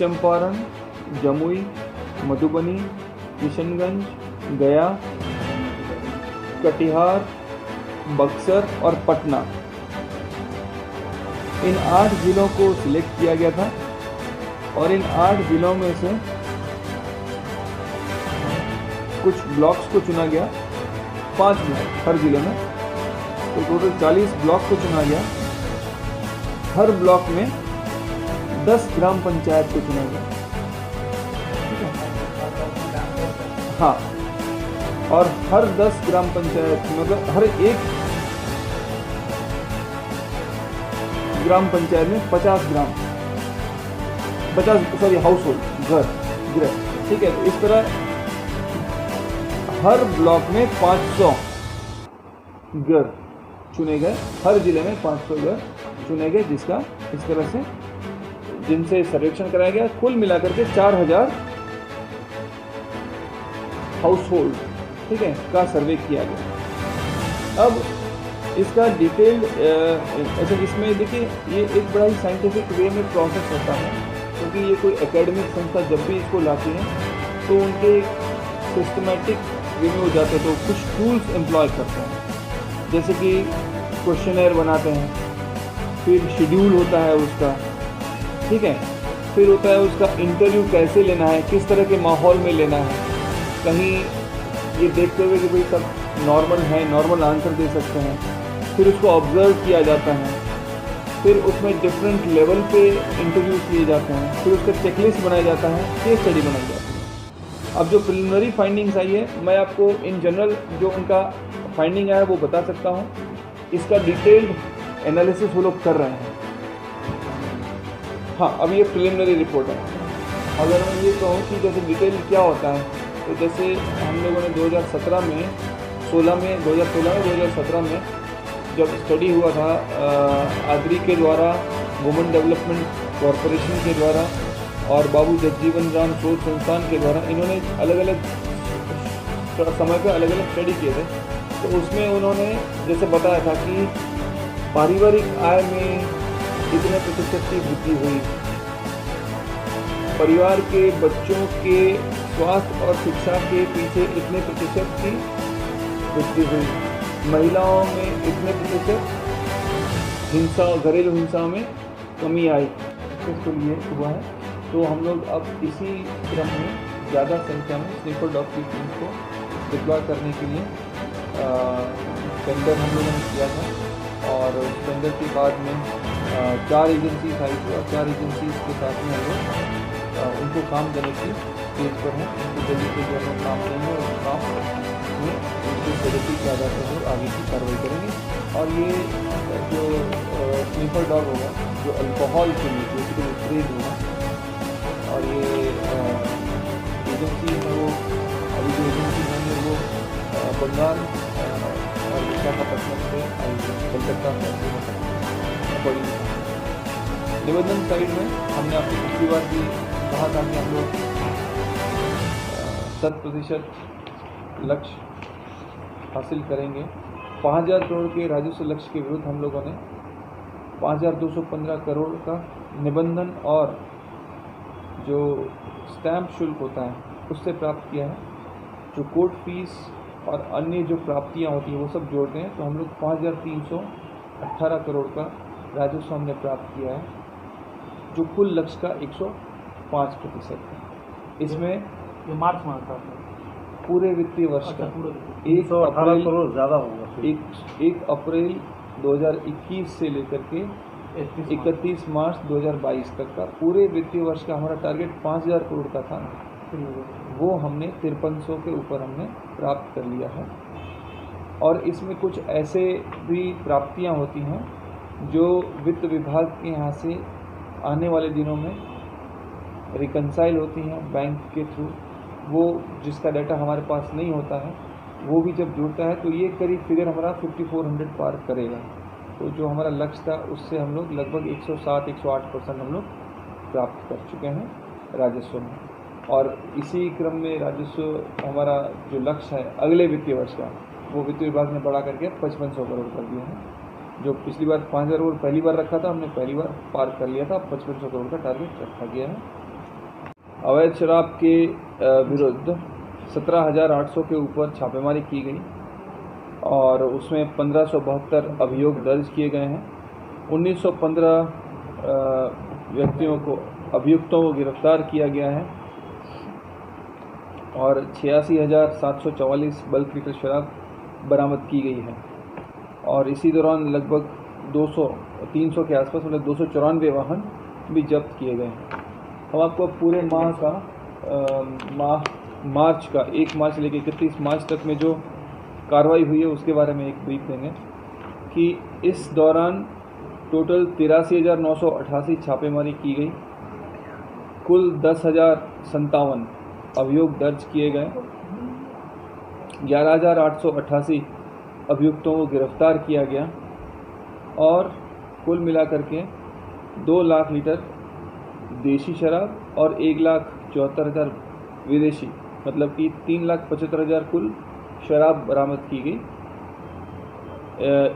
चंपारण, जमुई, मधुबनी, किशनगंज, गया, कटिहार, बक्सर और पटना, इन 8 जिलों को सिलेक्ट किया गया था और इन 8 जिलों में से कुछ ब्लॉक्स को चुना गया, 5 ब्लॉक हर जिले में, तो टोटल 40 ब्लॉक को चुना गया। हर ब्लॉक में 10 ग्राम पंचायत को चुना गया। हाँ, और हर 10 ग्राम पंचायत मतलब हर एक ग्राम पंचायत में 50 हाउस होल्ड गृह, ठीक है। तो इस तरह हर ब्लॉक में 500 घर चुने गए, हर जिले में 500 घर चुने गए, जिसका इस तरह से जिनसे सर्वेक्षण कराया गया। कुल मिलाकर के 4000 हाउस होल्ड, ठीक है, का सर्वे किया गया। अब इसका डिटेल अच्छा, इसमें देखिए ये एक बड़ा ही साइंटिफिक वे में प्रोसेस होता है, क्योंकि ये कोई एकेडमिक संस्था जब भी इसको लाती है तो उनके सिस्टमेटिक वे में हो जाते हैं, तो कुछ टूल्स एम्प्लॉय करते हैं, जैसे कि क्वेश्चनर बनाते हैं, फिर शेड्यूल होता है उसका, ठीक है, फिर होता है उसका इंटरव्यू कैसे लेना है, किस तरह के माहौल में लेना है, कहीं ये देखते हुए कि भाई सब नॉर्मल है, नॉर्मल आंसर दे सकते हैं, फिर उसको ऑब्जर्व किया जाता है, फिर उसमें डिफरेंट लेवल पे इंटरव्यूज लिए जाते हैं, फिर उसका चेकलिस्ट बनाया जाता है, केस स्टडी बनाई जाती है। अब जो प्रिलिमिनरी फाइंडिंग्स आई है, मैं आपको इन जनरल जो उनका फाइंडिंग आया है वो बता सकता हूँ। इसका डिटेल्ड एनालिसिस वो लोग कर रहे हैं। हाँ, अब ये प्रिलिमिनरी रिपोर्ट है। अगर मैं ये कहूँ कि जैसे डिटेल क्या होता है, तो जैसे हम लोगों ने 2017 में 2017 में जब स्टडी हुआ था आद्री के द्वारा, वुमेन डेवलपमेंट कॉरपोरेशन के द्वारा और बाबू जगजीवन राम शोध संस्थान के द्वारा, इन्होंने अलग अलग समय पर अलग अलग स्टडी किए थे। तो उसमें उन्होंने जैसे बताया था कि पारिवारिक आय में इतने प्रतिशत की वृद्धि हुई, परिवार के बच्चों के स्वास्थ्य और शिक्षा के पीछे इतने प्रतिशत की वृद्धि हुई, महिलाओं में इतने प्रतिशत हिंसा, घरेलू हिंसा में कमी आई, सक्सेसफुल ये हुआ है। तो हम लोग अब इसी क्रम में ज़्यादा संख्या में स्नीफर डॉग की टीम को डिप्लॉय करने के लिए टेंडर हम लोगों ने किया था और टेंडर के बाद में 4 एजेंसीज आई थी और 4 एजेंसीज के साथ में हम लोग उनको काम देने की स्टेज पर हैं। उनको जल्दी से जो हम काम देंगे उस काम में उनकी प्रगति के आधार पर लोग आगे की कार्रवाई करेंगे। और ये जो स्नीफर डॉग होगा, जो अल्कोहल के लिए बेसिकली ट्रेड होगा, और ये एजेंसी है वो अभी जो एजेंसी है वो बंगाल और विशाखापट्टनम से कलकत्ता से बड़ी। निबंधन साइड में हमने आपको पिछली बार भी कहा था कि हम लोग 100% लक्ष्य हासिल करेंगे। 5000 करोड़ के राजस्व लक्ष्य के विरुद्ध हम लोगों ने 5215 करोड़ का निबंधन और जो स्टैम्प शुल्क होता है उससे प्राप्त किया है। जो कोर्ट फीस और अन्य जो प्राप्तियां होती हैं वो सब जोड़ते हैं तो हम लोग 5318 करोड़ का राजस्व हमने प्राप्त किया है, जो कुल लक्ष्य का 105% है। इसमें ये मार्च माह का पूरे वित्तीय वर्ष का 118 करोड़ ज़्यादा होगा। 1 अप्रैल 2021 से लेकर के 31 मार्च 2022 तक का पूरे वित्तीय वर्ष का हमारा टारगेट 5000 करोड़ का था, वो हमने 5300 के ऊपर हमने प्राप्त कर लिया है। और इसमें कुछ ऐसे भी प्राप्तियां होती हैं जो वित्त विभाग के यहाँ से आने वाले दिनों में रिकंसाइल होती हैं बैंक के थ्रू, वो जिसका डाटा हमारे पास नहीं होता है वो भी जब जुड़ता है तो ये करीब फिगर हमारा 5400 पार करेगा। तो जो हमारा लक्ष्य था उससे हम लोग लगभग 107-108% हम लोग प्राप्त कर चुके हैं राजस्व में। और इसी क्रम में राजस्व हमारा जो लक्ष्य है अगले वित्तीय वर्ष का, वो वित्त विभाग ने बढ़ा करके 5500 करोड़ कर दिया है। जो पिछली बार 5000 करोड़ पहली बार रखा था, हमने पहली बार पार कर लिया था, 5500 करोड़ का टारगेट रखा गया है। अवैध शराब के विरुद्ध 17,800 के ऊपर छापेमारी की गई और उसमें 1572 अभियोग दर्ज किए गए हैं। 1915 व्यक्तियों को, अभियुक्तों को गिरफ्तार किया गया है और 86,744 बल्क लीटर शराब बरामद की गई है। और इसी दौरान लगभग 300 के आसपास, मतलब 294 वाहन भी जब्त किए गए हैं। हम आपको पूरे माह का मार्च का 1 मार्च से लेकर 31 मार्च तक में जो कार्रवाई हुई है उसके बारे में एक ब्रीफ देंगे कि इस दौरान टोटल 83,988 छापेमारी की गई। कुल 10,057 अभियोग दर्ज किए गए। 11,888 अभियुक्तों को गिरफ्तार किया गया और कुल मिलाकर के 2 लाख लीटर देशी शराब और 1,74,000 विदेशी, मतलब कि 3,75,000 कुल शराब बरामद की गई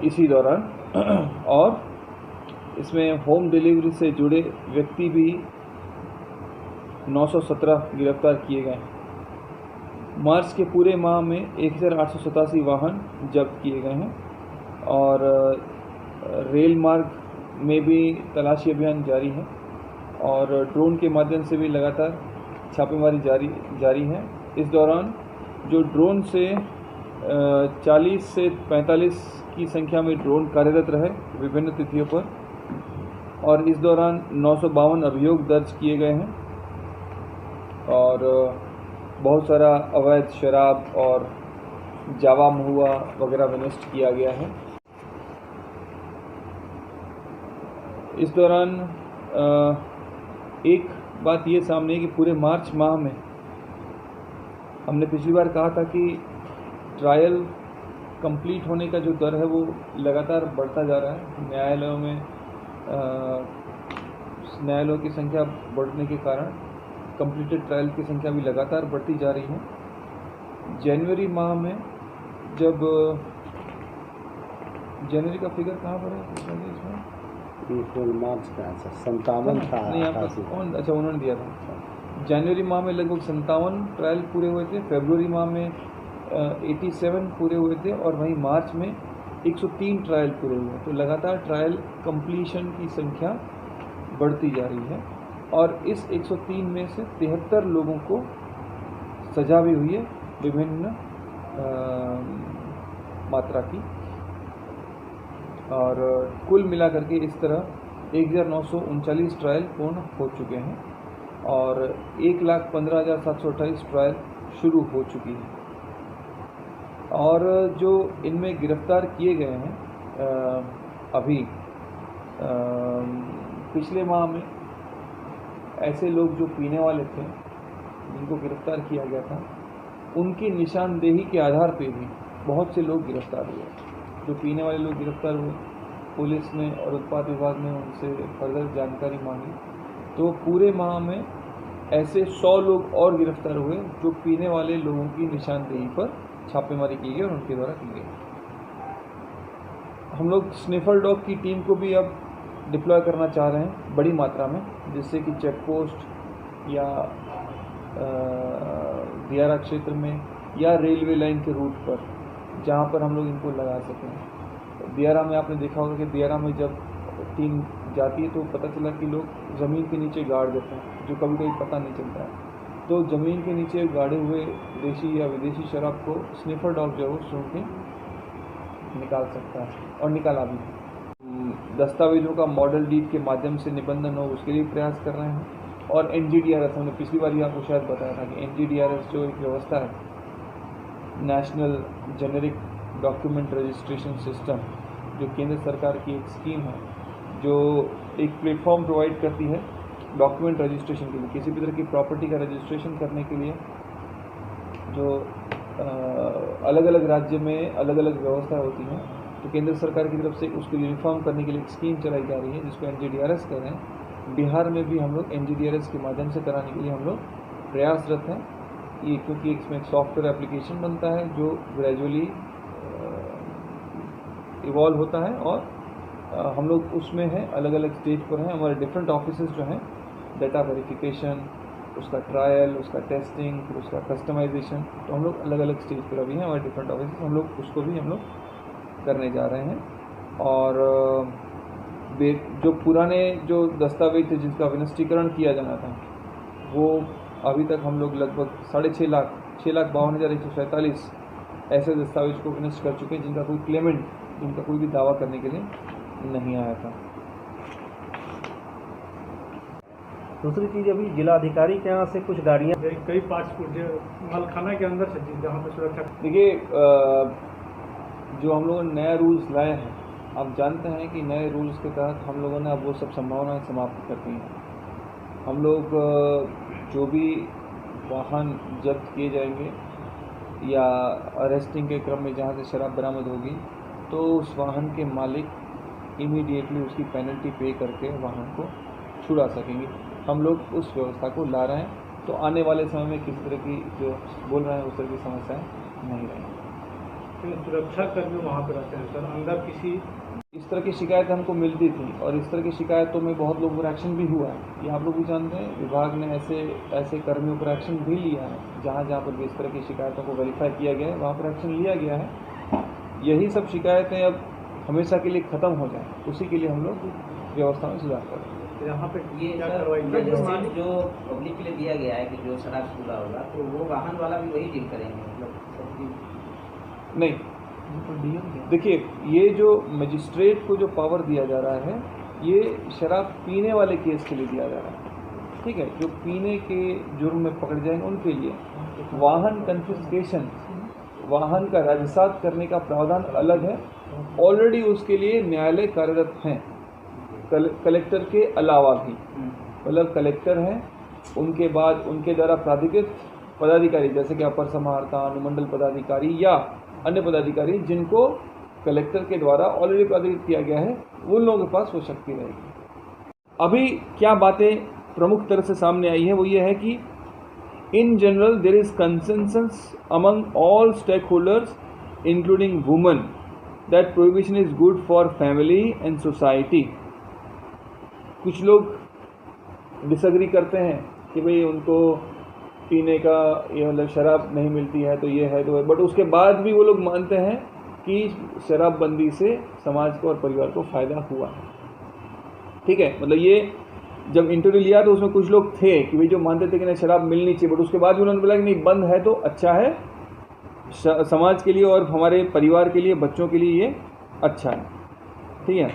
इसी दौरान। और इसमें होम डिलीवरी से जुड़े व्यक्ति भी 917 गिरफ्तार किए गए। मार्च के पूरे माह में 1,887 वाहन जब्त किए गए हैं और रेल मार्ग में भी तलाशी अभियान जारी है और ड्रोन के माध्यम से भी लगातार छापेमारी जारी है। इस दौरान जो ड्रोन से 40 से 45 की संख्या में ड्रोन कार्यरत रहे विभिन्न तिथियों पर, और इस दौरान 952 अभियोग दर्ज किए गए हैं और बहुत सारा अवैध शराब और जावा महुआ वगैरह विनष्ट किया गया है। इस दौरान एक बात ये सामने है कि पूरे मार्च माह में हमने पिछली बार कहा था कि ट्रायल कंप्लीट होने का जो दर है वो लगातार बढ़ता जा रहा है। न्यायालयों की संख्या बढ़ने के कारण कंप्लीटेड ट्रायल की संख्या भी लगातार बढ़ती जा रही है। जनवरी माह में जब जनवरी का फिगर कहाँ पर है इसमें? मार्च का 57 था। नहीं, यहाँ पर कौन, अच्छा उन्होंने दिया था। जनवरी माह में लगभग 57 ट्रायल पूरे हुए थे, फरवरी माह में 87 पूरे हुए थे और वहीं मार्च में 103 ट्रायल पूरे हुए। तो लगातार ट्रायल कंप्लीशन की संख्या बढ़ती जा रही है और इस 103 में से 73 लोगों को सजा भी हुई है विभिन्न मात्रा की। और कुल मिलाकर के इस तरह 1,939 ट्रायल पूर्ण हो चुके हैं और 1,15,728 ट्रायल शुरू हो चुकी है। और जो इनमें गिरफ्तार किए गए हैं अभी पिछले माह में ऐसे लोग जो पीने वाले थे जिनको गिरफ्तार किया गया था, उनकी निशानदेही के आधार पे भी बहुत से लोग गिरफ्तार हुए। जो पीने वाले लोग गिरफ्तार हुए, पुलिस ने और उत्पाद विभाग ने उनसे फर्दर जानकारी मांगी तो पूरे माह में ऐसे 100 लोग और गिरफ्तार हुए जो पीने वाले लोगों की निशानदेही पर छापेमारी की गई और उनके द्वारा की गई। हम लोग स्निफर डॉग की टीम को भी अब डिप्लॉय करना चाह रहे हैं बड़ी मात्रा में, जिससे कि चेक पोस्ट या दियारा क्षेत्र में या रेलवे लाइन के रूट पर जहाँ पर हम लोग इनको लगा सकें। दियारा में आपने देखा होगा कि दियारा में जब टीम जाती है तो पता चला कि लोग ज़मीन के नीचे गाड़ देते हैं, जो कभी कभी पता नहीं चलता है। तो ज़मीन के नीचे गाड़े हुए देशी या विदेशी शराब को स्निफर डॉग जो है वो सूंघ के निकाल सकता है और निकाला भी। दस्तावेजों का मॉडल डीड के माध्यम से निबंधन हो उसके लिए प्रयास कर रहे हैं। और NGDRS, हमने पिछली बार ही आपको शायद बताया था कि NGDRS जो एक व्यवस्था है, national generic document registration system, जो केंद्र सरकार की एक स्कीम है जो एक प्लेटफॉर्म प्रोवाइड करती है डॉक्यूमेंट रजिस्ट्रेशन के लिए। किसी भी तरह की प्रॉपर्टी का रजिस्ट्रेशन करने के लिए जो अलग अलग राज्य में अलग अलग व्यवस्था होती हैं, तो केंद्र सरकार की तरफ से उसको यूनिफॉर्म करने के लिए एक स्कीम चलाई जा रही है जिसको NGDRS कह रहे हैं। बिहार में भी हम लोग NGDRS के माध्यम से कराने के लिए हम लोग प्रयासरत हैं। ये क्योंकि इसमें एक सॉफ्टवेयर एप्लीकेशन बनता है जो ग्रेजुअली इवॉल्व होता है और हम लोग उसमें हैं, अलग अलग स्टेज पर हैं। हमारे डिफरेंट ऑफिसेस जो हैं, डाटा वेरिफिकेशन, उसका ट्रायल, उसका टेस्टिंग, फिर उसका कस्टमाइजेशन। तो हम लोग अलग अलग स्टेज पर अभी हैं हमारे डिफरेंट ऑफिस, हम लोग उसको भी हम लोग करने जा रहे हैं। और जो पुराने जो दस्तावेज थे जिनका विनिष्टीकरण किया जाना था, वो अभी तक हम लोग लगभग 6,52,147 ऐसे दस्तावेज को विनिष्ट कर चुके हैं जिनका कोई क्लेमेंट, जिनका कोई भी दावा करने के लिए नहीं आया था। दूसरी चीज़, अभी जिलाधिकारी के यहाँ से कुछ गाड़ियाँ, कई पार्ट्स मालखाना के अंदर से जहाँ पर सुरक्षा। देखिए, जो हम लोगों ने नया रूल्स लाए हैं, आप जानते हैं कि नए रूल्स के तहत हम लोगों ने अब वो सब संभावनाएं समाप्त कर दी हैं। हम लोग जो भी वाहन जब्त किए जाएंगे या अरेस्टिंग के क्रम में जहाँ से शराब बरामद होगी, तो उस वाहन के मालिक इमीडिएटली उसकी पेनल्टी पे करके वाहन को छुड़ा सकेंगे। हम लोग उस व्यवस्था को ला रहे हैं, तो आने वाले समय में किसी तरह की जो बोल रहे हैं उस तरह की समस्याएं नहीं रहेंगी। सुरक्षा कर्मी वहाँ पर रहते हैं सर, अंदर किसी इस तरह की शिकायत हमको मिलती थी और इस तरह की शिकायतों में बहुत लोगों पर एक्शन भी हुआ है। ये आप लोग भी जानते हैं, विभाग ने ऐसे कर्मियों पर एक्शन भी लिया है। जहाँ जहाँ पर भी इस तरह की शिकायतों को वेरीफाई किया गया है, वहाँ पर एक्शन लिया गया है। यही सब शिकायतें अब हमेशा के लिए ख़त्म हो जाए, उसी के लिए हम लोग व्यवस्था में सुधार कर रहे हैं। यहाँ पे ये क्या सर कार्रवाई रजिस्ट्रेशन जो पब्लिक के लिए दिया गया है कि जो शराब खुला होगा, तो वो वाहन वाला भी वही डील करेंगे, मतलब नहीं, देखिए, ये जो मजिस्ट्रेट को जो पावर दिया जा रहा है, ये शराब पीने वाले केस के लिए दिया जा रहा है, ठीक है। जो पीने के जुर्म में पकड़ जाएंगे उनके लिए वाहन कन्फिस्केशन, वाहन का राजसात करने का प्रावधान अलग है। ऑलरेडी उसके लिए न्यायालय कार्यरत हैं, कलेक्टर के अलावा भी, मतलब कलेक्टर हैं, उनके बाद उनके द्वारा प्राधिकृत पदाधिकारी जैसे कि अपर समाहर्ता, अनुमंडल पदाधिकारी या अन्य पदाधिकारी जिनको कलेक्टर के द्वारा ऑलरेडी प्राधिकृत किया गया है, उन लोगों के पास वो शक्ति रहेगी। अभी क्या बातें प्रमुख तरह से सामने आई है, वो ये है कि in general there is consensus among all stakeholders including women that prohibition is good for family and society. कुछ लोग डिसएग्री करते हैं कि भाई उनको पीने का ये मतलब शराब नहीं मिलती है तो ये है तो है, बट उसके बाद भी वो लोग मानते हैं कि शराबबंदी से समाज को और परिवार को फ़ायदा हुआ है, ठीक है। मतलब ये जब इंटरव्यू लिया तो उसमें कुछ लोग थे कि भाई जो मानते थे कि नहीं शराब मिलनी चाहिए, बट उसके बाद भी उन्होंने बोला कि नहीं, बंद है तो अच्छा है, समाज के लिए और हमारे परिवार के लिए, बच्चों के लिए ये अच्छा है, ठीक है।